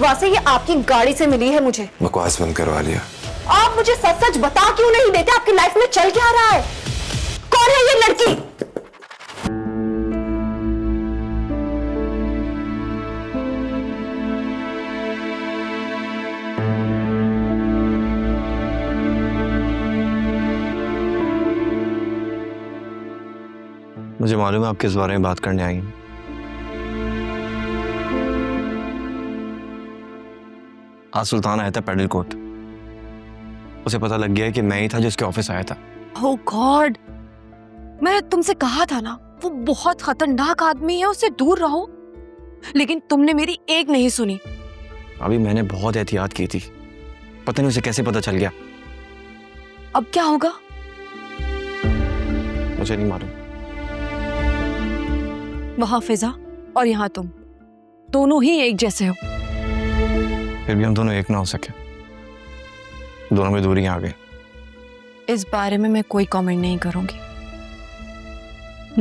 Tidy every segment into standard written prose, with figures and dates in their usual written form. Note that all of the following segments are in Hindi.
वैसे ये आपकी गाड़ी से मिली है मुझे। बकवास बंद करवा लिया। आप मुझे सच सच बता क्यों नहीं देते? आपकी लाइफ में चल क्या रहा है? कौन है ये लड़की? मुझे मालूम है आप किस बारे में बात करने आई हैं। आज सुल्तान आया था पेडल कोर्ट। उसे पता लग गया कि मैं ही था जिसके ऑफिस आया था। Oh God! मैं तुमसे कहा था ना, वो बहुत खतरनाक आदमी है, उससे दूर रहो। लेकिन तुमने मेरी एक नहीं सुनी। अभी मैंने बहुत एहतियात की थी, पता नहीं उसे कैसे पता चल गया। अब क्या होगा? मुझे नहीं मालूम। वहां फिजा और यहाँ तुम दोनों ही एक जैसे हो। फिर भी हम दोनों एक ना हो सके, दोनों में दूरियां आ गई। इस बारे में मैं कोई कमेंट नहीं करूंगी।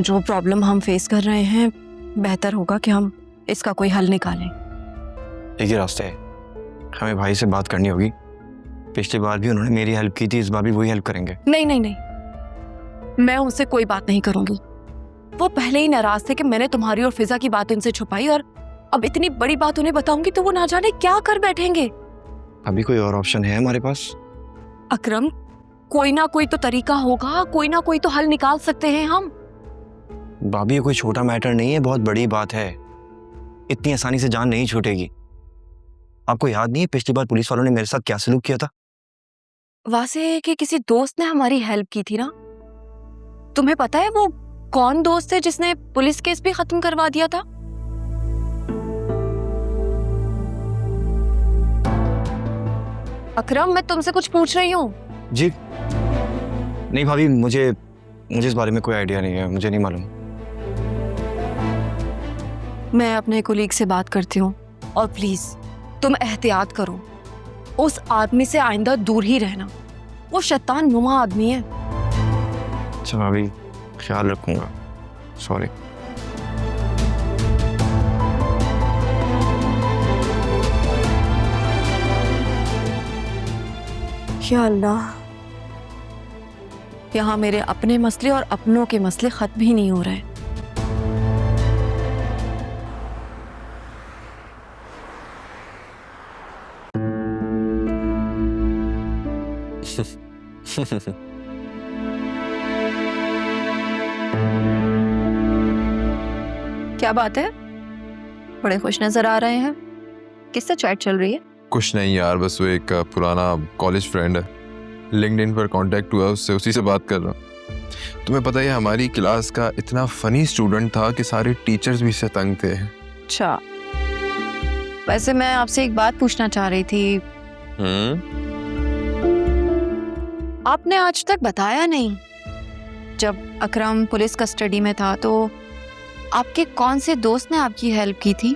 जो प्रॉब्लम हम फेस कर रहे हैं, बेहतर होगा कि हम इसका कोई हल निकालें। एक ही रास्ता है, हमें भाई से बात करनी होगी। पिछली बार भी उन्होंने मेरी हेल्प की थी, इस बार भी वही हेल्प करेंगे। नहीं नहीं नहीं, मैं उनसे कोई बात नहीं करूंगी। वो पहले ही नाराज थे कि मैंने तुम्हारी और फिजा की बात उनसे छुपाई, और अब इतनी बड़ी बात उन्हें बताऊंगी तो वो ना जाने क्या कर बैठेंगे। अभी कोई और ऑप्शन है हमारे पास? अकरम, कोई ना कोई तो तरीका होगा, कोई ना कोई तो हल निकाल सकते हैं हम। भाभी ये कोई छोटा मैटर नहीं है, बहुत बड़ी बात है। इतनी आसानी से जान नहीं छूटेगी। आपको याद नहीं है पिछली बार पुलिस वालों ने मेरे साथ क्या सलूक किया था? वासे कि किसी दोस्त ने हमारी हेल्प की थी ना। तुम्हें पता है वो कौन दोस्त है जिसने पुलिस केस भी खत्म करवा दिया था? अकरम, मैं तुमसे कुछ पूछ रही हूँ। जी नहीं भाभी, मुझे इस बारे में कोई आइडिया नहीं है, मुझे नहीं मालूम। मैं अपने कोलीग से बात करती हूँ, और प्लीज तुम एहतियात करो। उस आदमी से आइंदा दूर ही रहना। वो शैतान नुमा आदमी है। अच्छा भाभी, ख्याल रखूंगा। सॉरी। या अल्लाह, यहाँ मेरे अपने मसले और अपनों के मसले खत्म ही नहीं हो रहे। क्या बात है? बड़े खुश नजर आ रहे हैं। किससे चैट चल रही है? कुछ नहीं यार, बस वो एक पुराना कॉलेज फ्रेंड है, लिंक्डइन पर कांटेक्ट हुआ उससे, उसी से बात कर रहा हूँ। तुम्हें पता है हमारी क्लास का इतना फनी स्टूडेंट था कि सारे टीचर्स भी इससे तंग थे। अच्छा, वैसे मैं आपसे एक बात पूछना चाह रही थी। आपने आज तक बताया नहीं, जब अकरम पुलिस कस्टडी में था तो आपके कौन से दोस्त ने आपकी हेल्प की थी?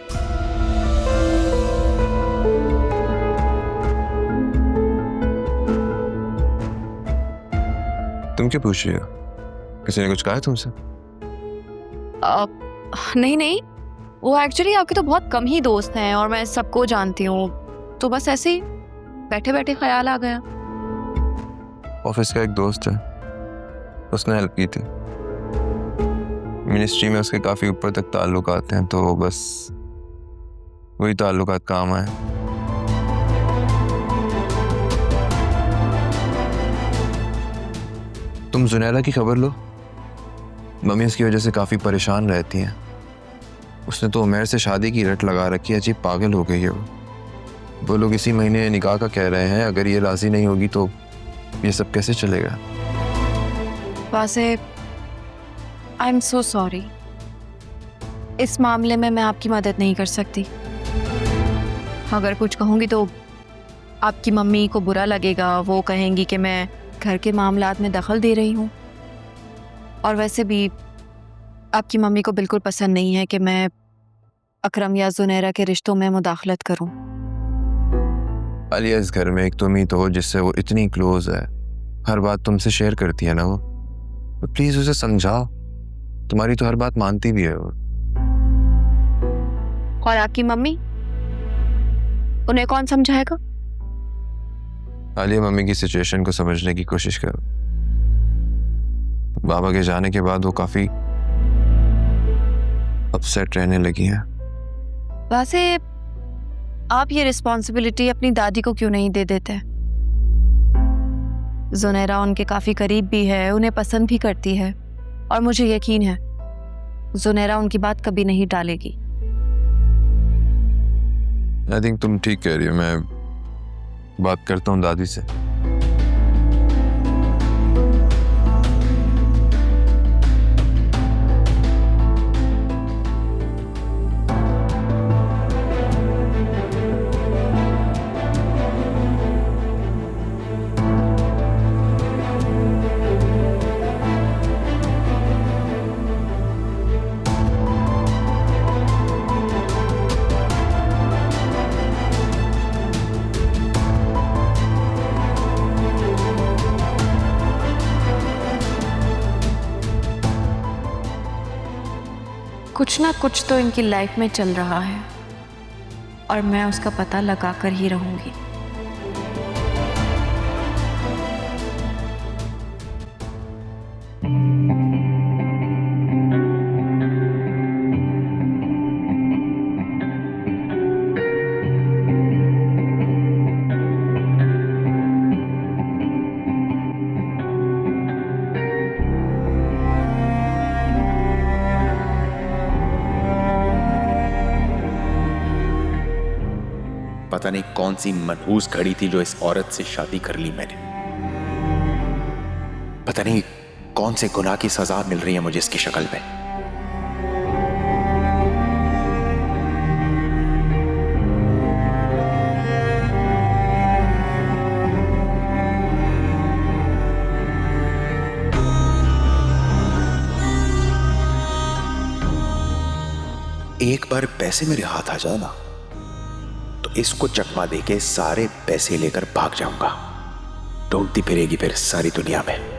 तुम क्या पूछ रही हो? किसी ने कुछ कहा है तुमसे? नहीं नहीं, वो एक्चुअली आपके तो बहुत कम ही दोस्त हैं और मैं सबको जानती हूँ, तो बस ऐसे ही बैठे बैठे ख्याल आ गया। ऑफिस का एक दोस्त है, उसने हेल्प की थी। मिनिस्ट्री में उसके काफी ऊपर तक ताल्लुकात हैं, तो बस वही ताल्लुकात काम आए। तुम जुनैरा की खबर लो, मम्मी उसकी वजह से काफी परेशान रहती हैं। उसने तो उमैर से शादी की रट लगा रखी है, अजीब पागल हो गई है वो लोग इसी महीने निकाह का कह रहे हैं। अगर ये राजी नहीं होगी तो ये सब कैसे चलेगा? वासे, आई एम सो सॉरी। इस मामले में मैं आपकी मदद नहीं कर सकती। अगर कुछ कहूँगी तो आपकी मम्मी को बुरा लगेगा, वो कहेंगी कि मैं घर के मामलात में दखल दे रही हूँ। और वैसे भी आपकी मम्मी को बिल्कुल पसंद नहीं है कि मैं अकरम या जुनैरा के रिश्तों में मुदाखलत करूँ। आलिया, इस घर में एक तुम ही तो हो जिससे वो इतनी क्लोज है, हर बात तुमसे शेयर करती है ना वो। तो प्लीज उसे समझाओ, तुम्हारी तो हर बात मानती भी है वो। और आपकी मम्मी उन्हें कौन समझाएगा? आलिया मम्मी की सिचुएशन को समझने की कोशिश करो। बाबा के जाने के बाद वो काफी अपसेट रहने लगी हैं। वैसे आप ये रिस्पॉन्सिबिलिटी अपनी दादी को क्यों नहीं दे देते? जुनैरा उनके काफी करीब भी है, उन्हें पसंद भी करती है, और मुझे यकीन है जुनैरा उनकी बात कभी नहीं टालेगी। आई थिंक तुम ठीक कह रही हो। मैं बात करता हूँ दादी से। कुछ ना कुछ तो इनकी लाइफ में चल रहा है और मैं उसका पता लगा कर ही रहूंगी। पता नहीं कौन सी मनहूस घड़ी थी जो इस औरत से शादी कर ली मैंने। पता नहीं कौन से गुनाह की सजा मिल रही है मुझे इसकी शक्ल में। एक बार पैसे मेरे हाथ आ जाए ना, इसको चकमा देके सारे पैसे लेकर भाग जाऊंगा। ढूंढती फिरेगी फिर सारी दुनिया में।